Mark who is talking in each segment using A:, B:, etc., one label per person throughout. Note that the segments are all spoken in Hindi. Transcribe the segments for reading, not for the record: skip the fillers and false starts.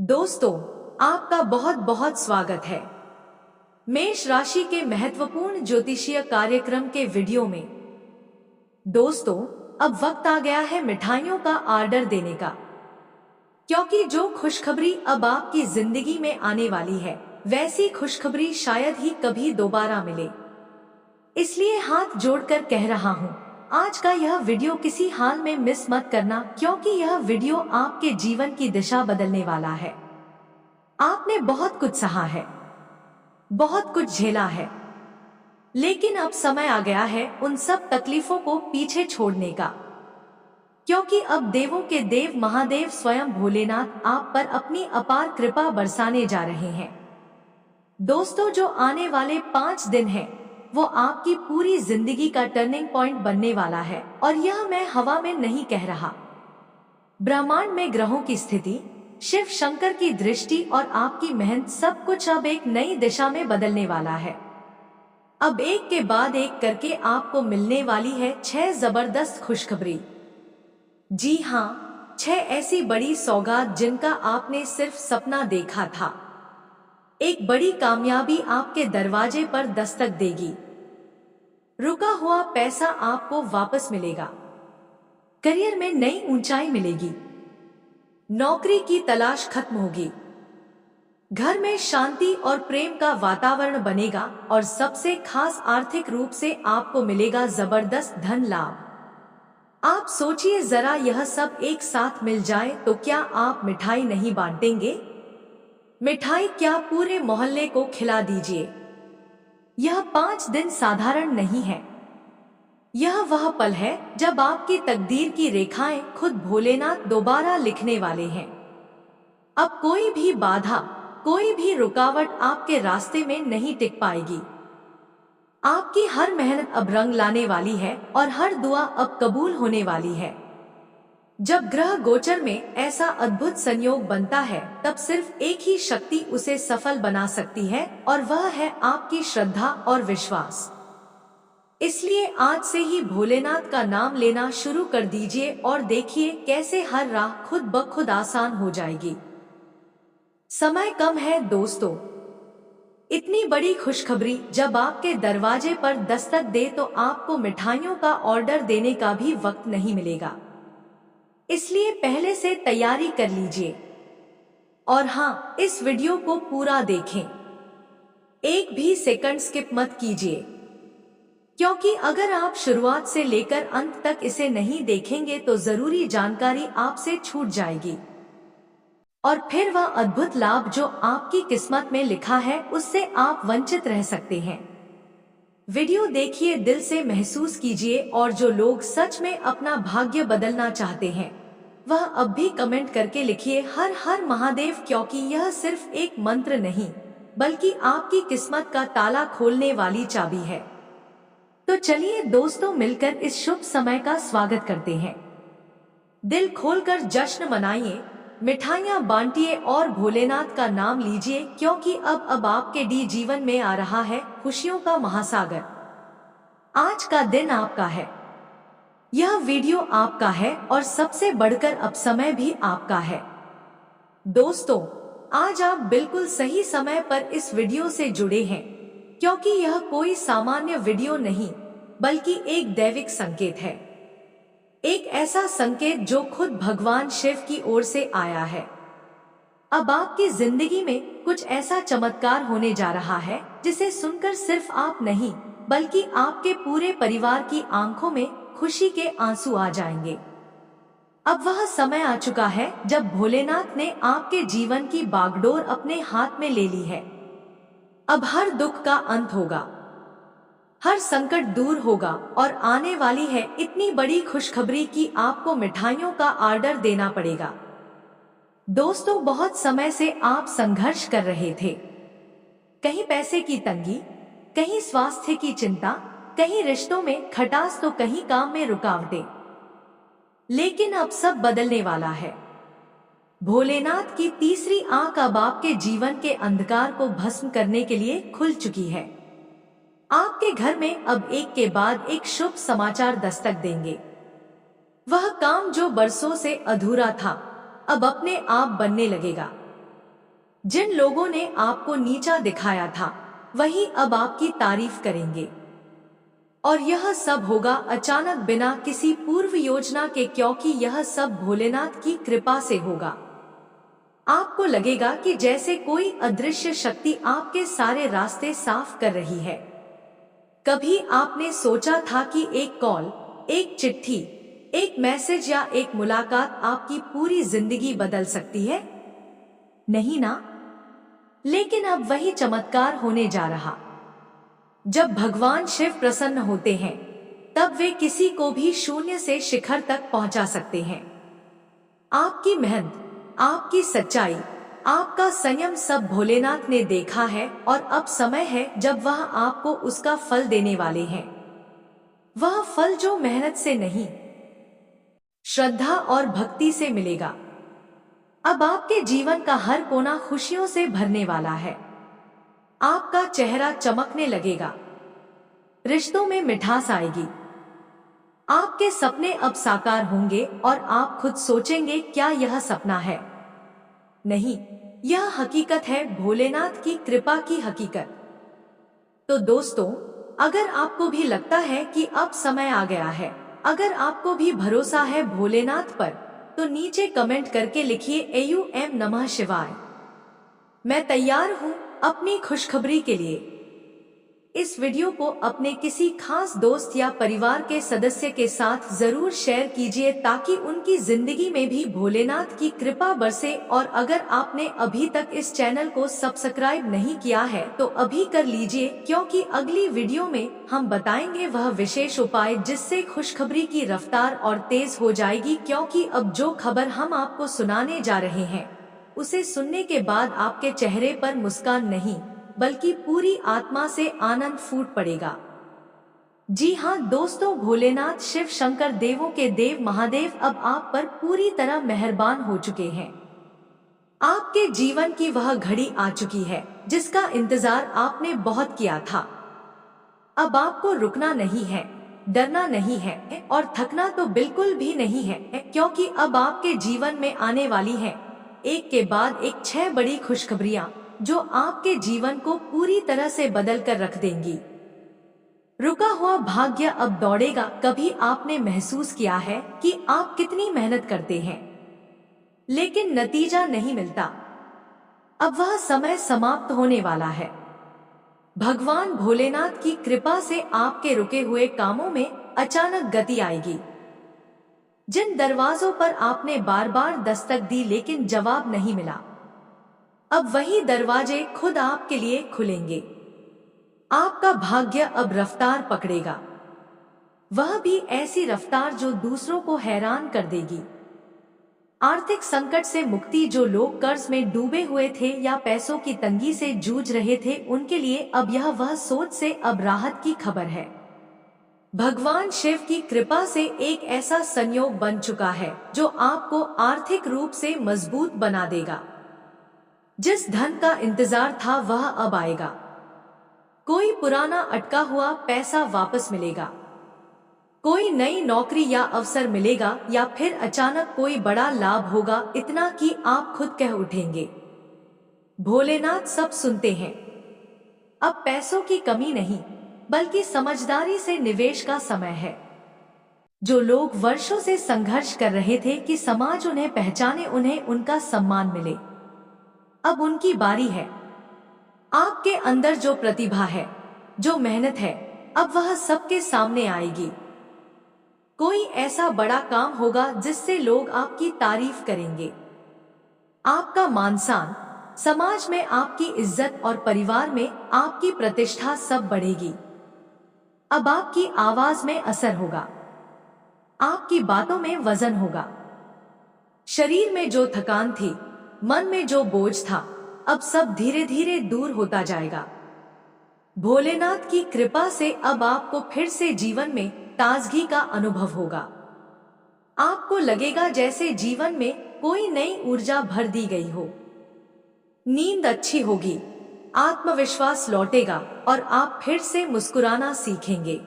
A: दोस्तों, आपका बहुत बहुत स्वागत है मेष राशि के महत्वपूर्ण ज्योतिषीय कार्यक्रम के वीडियो में। दोस्तों, अब वक्त आ गया है मिठाइयों का ऑर्डर देने का, क्योंकि जो खुशखबरी अब आपकी जिंदगी में आने वाली है वैसी खुशखबरी शायद ही कभी दोबारा मिले। इसलिए हाथ जोड़कर कह रहा हूँ, आज का यह वीडियो किसी हाल में मिस मत करना, क्योंकि यह वीडियो आपके जीवन की दिशा बदलने वाला है। आपने बहुत कुछ सहा है, बहुत कुछ झेला है, लेकिन अब समय आ गया है उन सब तकलीफों को पीछे छोड़ने का, क्योंकि अब देवों के देव महादेव स्वयं भोलेनाथ आप पर अपनी अपार कृपा बरसाने जा रहे हैं। दोस्तों, जो आने वाले 5 दिन हैं, वो आपकी पूरी जिंदगी का टर्निंग पॉइंट बनने वाला है। और यह मैं हवा में नहीं कह रहा। ब्रह्मांड में ग्रहों की स्थिति, शिव शंकर की दृष्टि और आपकी मेहनत, सब कुछ अब एक नई दिशा में बदलने वाला है। अब एक के बाद एक करके आपको मिलने वाली है 6 जबरदस्त खुशखबरी। जी हाँ, 6 ऐसी बड़ी सौगात जिनका आपने सिर्फ सपना देखा था। एक बड़ी कामयाबी आपके दरवाजे पर दस्तक देगी। रुका हुआ पैसा आपको वापस मिलेगा। करियर में नई ऊंचाई मिलेगी। नौकरी की तलाश खत्म होगी। घर में शांति और प्रेम का वातावरण बनेगा और सबसे खास आर्थिक रूप से आपको मिलेगा जबरदस्त धन लाभ। आप सोचिए जरा, यह सब एक साथ मिल जाए तो क्या आप मिठाई नहीं बांटेंगे? मिठाई क्या पूरे मोहल्ले को खिला दीजिए। यह 5 दिन साधारण नहीं है। यह वह पल है जब आपकी तकदीर की रेखाएं खुद भोलेनाथ दोबारा लिखने वाले हैं। अब कोई भी बाधा, कोई भी रुकावट आपके रास्ते में नहीं टिक पाएगी। आपकी हर मेहनत अब रंग लाने वाली है और हर दुआ अब कबूल होने वाली है। जब ग्रह गोचर में ऐसा अद्भुत संयोग बनता है, तब सिर्फ एक ही शक्ति उसे सफल बना सकती है, और वह है आपकी श्रद्धा और विश्वास। इसलिए आज से ही भोलेनाथ का नाम लेना शुरू कर दीजिए और देखिए कैसे हर राह खुद ब खुद आसान हो जाएगी। समय कम है दोस्तों। इतनी बड़ी खुशखबरी जब आपके दरवाजे पर दस्तक दे तो आपको मिठाइयों का ऑर्डर देने का भी वक्त नहीं मिलेगा। इसलिए पहले से तैयारी कर लीजिए। और हाँ, इस वीडियो को पूरा देखें, एक भी सेकंड स्किप मत कीजिए, क्योंकि अगर आप शुरुआत से लेकर अंत तक इसे नहीं देखेंगे तो जरूरी जानकारी आपसे छूट जाएगी, और फिर वह अद्भुत लाभ जो आपकी किस्मत में लिखा है उससे आप वंचित रह सकते हैं। वीडियो देखिए, दिल से महसूस कीजिए, और जो लोग सच में अपना भाग्य बदलना चाहते हैं वह अब भी कमेंट करके लिखिए हर हर महादेव, क्योंकि यह सिर्फ एक मंत्र नहीं बल्कि आपकी किस्मत का ताला खोलने वाली चाबी है। तो चलिए दोस्तों, मिलकर इस शुभ समय का स्वागत करते हैं। दिल खोलकर जश्न मनाइए, मिठाइयाँ बांटिए और भोलेनाथ का नाम लीजिए, क्योंकि अब आपके जीवन में आ रहा है खुशियों का महासागर। आज का दिन आपका है, यह वीडियो आपका है, और सबसे बढ़कर अब समय भी आपका है। दोस्तों, आज आप बिल्कुल सही समय पर इस वीडियो से जुड़े हैं, क्योंकि यह कोई सामान्य वीडियो नहीं बल्कि एक दैविक संकेत है। एक ऐसा संकेत जो खुद भगवान शिव की ओर से आया है। अब आपकी जिंदगी में कुछ ऐसा चमत्कार होने जा रहा है जिसे सुनकर सिर्फ आप नहीं बल्कि आपके पूरे परिवार की आंखों में खुशी के आंसू आ जाएंगे। अब वह समय आ चुका है जब भोलेनाथ ने आपके जीवन की बागडोर अपने हाथ में ले ली है। अब हर दुख का अंत होगा, हर संकट दूर होगा, और आने वाली है इतनी बड़ी खुशखबरी कि आपको मिठाइयों का ऑर्डर देना पड़ेगा। दोस्तों, बहुत समय से आप संघर्ष कर रहे थे। कहीं पैसे की तंगी, कहीं स्वास्थ्य की चिंता, कहीं रिश्तों में खटास, तो कहीं काम में रुकावटें। लेकिन अब सब बदलने वाला है। भोलेनाथ की तीसरी आंख अब आपके जीवन के अंधकार को भस्म करने के लिए खुल चुकी है। आपके घर में अब एक के बाद एक शुभ समाचार दस्तक देंगे। वह काम जो बरसों से अधूरा था अब अपने आप बनने लगेगा। जिन लोगों ने आपको नीचा दिखाया था वही अब आपकी तारीफ करेंगे। और यह सब होगा अचानक बिना किसी पूर्व योजना के, क्योंकि यह सब भोलेनाथ की कृपा से होगा। आपको लगेगा कि जैसे कोई अदृश्य शक्ति आपके सारे रास्ते साफ कर रही है। कभी आपने सोचा था कि एक कॉल, एक चिट्ठी, एक मैसेज या एक मुलाकात आपकी पूरी जिंदगी बदल सकती है? नहीं ना? लेकिन अब वही चमत्कार होने जा रहा। जब भगवान शिव प्रसन्न होते हैं तब वे किसी को भी शून्य से शिखर तक पहुंचा सकते हैं। आपकी मेहनत, आपकी सच्चाई, आपका संयम सब भोलेनाथ ने देखा है और अब समय है जब वह आपको उसका फल देने वाले हैं। वह फल जो मेहनत से नहीं, श्रद्धा और भक्ति से मिलेगा। अब आपके जीवन का हर कोना खुशियों से भरने वाला है। आपका चेहरा चमकने लगेगा, रिश्तों में मिठास आएगी, आपके सपने अब साकार होंगे और आप खुद सोचेंगे क्या यह सपना है? नहीं, यह हकीकत है, भोलेनाथ की कृपा की हकीकत। तो दोस्तों, अगर आपको भी लगता है कि अब समय आ गया है, अगर आपको भी भरोसा है भोलेनाथ पर, तो नीचे कमेंट करके लिखिए AUM नमः शिवाय। मैं तैयार हूँ अपनी खुशखबरी के लिए। इस वीडियो को अपने किसी खास दोस्त या परिवार के सदस्य के साथ जरूर शेयर कीजिए ताकि उनकी जिंदगी में भी भोलेनाथ की कृपा बरसे। और अगर आपने अभी तक इस चैनल को सब्सक्राइब नहीं किया है तो अभी कर लीजिए, क्योंकि अगली वीडियो में हम बताएंगे वह विशेष उपाय जिससे खुशखबरी की रफ्तार और तेज हो जाएगी। क्योंकि अब जो खबर हम आपको सुनाने जा रहे हैं उसे सुनने के बाद आपके चेहरे पर मुस्कान नहीं बल्कि पूरी आत्मा से आनंद फूट पड़ेगा। जी हाँ दोस्तों, भोलेनाथ शिव शंकर देवों के देव महादेव अब आप पर पूरी तरह मेहरबान हो चुके हैं। आपके जीवन की वह घड़ी आ चुकी है जिसका इंतजार आपने बहुत किया था। अब आपको रुकना नहीं है, डरना नहीं है और थकना तो बिल्कुल भी नहीं है, क्योंकि अब आपके जीवन में आने वाली है एक के बाद एक 6 बड़ी खुशखबरियां जो आपके जीवन को पूरी तरह से बदल कर रख देंगी। रुका हुआ भाग्य अब दौड़ेगा। कभी आपने महसूस किया है कि आप कितनी मेहनत करते हैं लेकिन नतीजा नहीं मिलता? अब वह समय समाप्त होने वाला है। भगवान भोलेनाथ की कृपा से आपके रुके हुए कामों में अचानक गति आएगी। जिन दरवाजों पर आपने बार बार दस्तक दी लेकिन जवाब नहीं मिला, अब वही दरवाजे खुद आपके लिए खुलेंगे। आपका भाग्य अब रफ्तार पकड़ेगा, वह भी ऐसी रफ्तार जो दूसरों को हैरान कर देगी। आर्थिक संकट से मुक्ति, जो लोग कर्ज में डूबे हुए थे या पैसों की तंगी से जूझ रहे थे उनके लिए अब यह वह सोच से अब राहत की खबर है। भगवान शिव की कृपा से एक ऐसा संयोग बन चुका है जो आपको आर्थिक रूप से मजबूत बना देगा। जिस धन का इंतजार था वह अब आएगा। कोई पुराना अटका हुआ पैसा वापस मिलेगा, कोई नई नौकरी या अवसर मिलेगा, या फिर अचानक कोई बड़ा लाभ होगा, इतना कि आप खुद कह उठेंगे भोलेनाथ सब सुनते हैं। अब पैसों की कमी नहीं बल्कि समझदारी से निवेश का समय है। जो लोग वर्षों से संघर्ष कर रहे थे कि समाज उन्हें पहचाने, उन्हें उनका सम्मान मिले, अब उनकी बारी है। आपके अंदर जो प्रतिभा है, जो मेहनत है, अब वह सबके सामने आएगी। कोई ऐसा बड़ा काम होगा जिससे लोग आपकी तारीफ करेंगे। आपका मान सम्मान, समाज में आपकी इज्जत और परिवार में आपकी प्रतिष्ठा सब बढ़ेगी। अब आपकी आवाज में असर होगा, आपकी बातों में वजन होगा। शरीर में जो थकान थी, मन में जो बोझ था, अब सब धीरे धीरे दूर होता जाएगा। भोलेनाथ की कृपा से अब आपको फिर से जीवन में ताजगी का अनुभव होगा। आपको लगेगा जैसे जीवन में कोई नई ऊर्जा भर दी गई हो। नींद अच्छी होगी, आत्मविश्वास लौटेगा और आप फिर से मुस्कुराना सीखेंगे।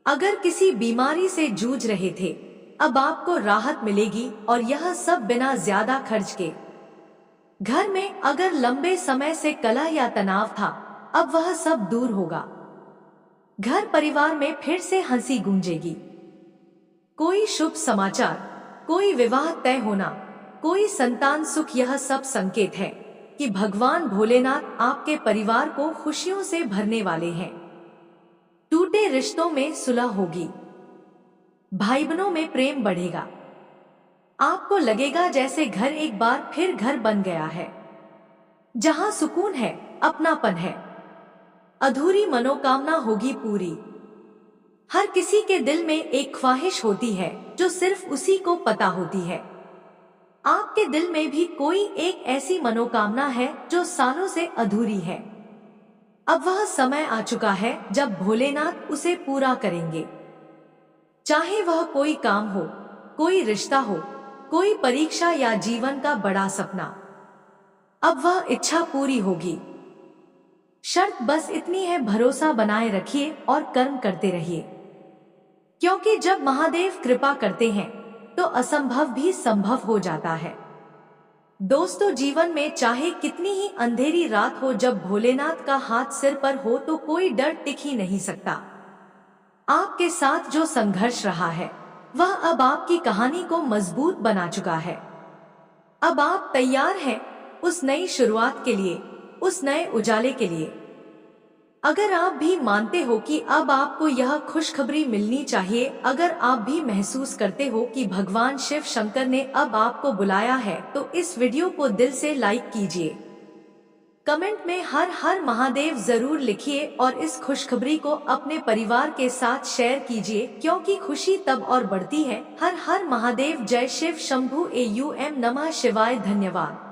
A: अगर किसी बीमारी से जूझ रहे थे, अब आपको राहत मिलेगी और यह सब बिना ज्यादा खर्च के। घर में अगर लंबे समय से कलह या तनाव था, अब वह सब दूर होगा। घर परिवार में फिर से हंसी गूंजेगी। कोई शुभ समाचार, कोई विवाह तय होना, कोई संतान सुख, यह सब संकेत है कि भगवान भोलेनाथ आपके परिवार को खुशियों से भरने वाले हैं। टूटे रिश्तों में सुलह होगी। भाई बहनों में प्रेम बढ़ेगा। आपको लगेगा जैसे घर एक बार फिर घर बन गया है, जहां सुकून है, अपनापन है। अधूरी मनोकामना होगी पूरी। हर किसी के दिल में एक ख्वाहिश होती है जो सिर्फ उसी को पता होती है। आपके दिल में भी कोई एक ऐसी मनोकामना है जो सालों से अधूरी है। अब वह समय आ चुका है जब भोलेनाथ उसे पूरा करेंगे। चाहे वह कोई काम हो, कोई रिश्ता हो, कोई परीक्षा या जीवन का बड़ा सपना, अब वह इच्छा पूरी होगी। शर्त बस इतनी है, भरोसा बनाए रखिए और कर्म करते रहिए, क्योंकि जब महादेव कृपा करते हैं तो असंभव भी संभव हो जाता है। दोस्तों, जीवन में चाहे कितनी ही अंधेरी रात हो, जब भोलेनाथ का हाथ सिर पर हो तो कोई डर टिक ही नहीं सकता। आपके साथ जो संघर्ष रहा है वह अब आपकी कहानी को मजबूत बना चुका है। अब आप तैयार हैं उस नई शुरुआत के लिए, उस नए उजाले के लिए। अगर आप भी मानते हो कि अब आपको यह खुशखबरी मिलनी चाहिए, अगर आप भी महसूस करते हो कि भगवान शिव शंकर ने अब आपको बुलाया है, तो इस वीडियो को दिल से लाइक कीजिए। कमेंट में हर हर महादेव जरूर लिखिए और इस खुशखबरी को अपने परिवार के साथ शेयर कीजिए, क्योंकि खुशी तब और बढ़ती है। हर हर महादेव। जय शिव शंभु। AUM नमः शिवाय। धन्यवाद।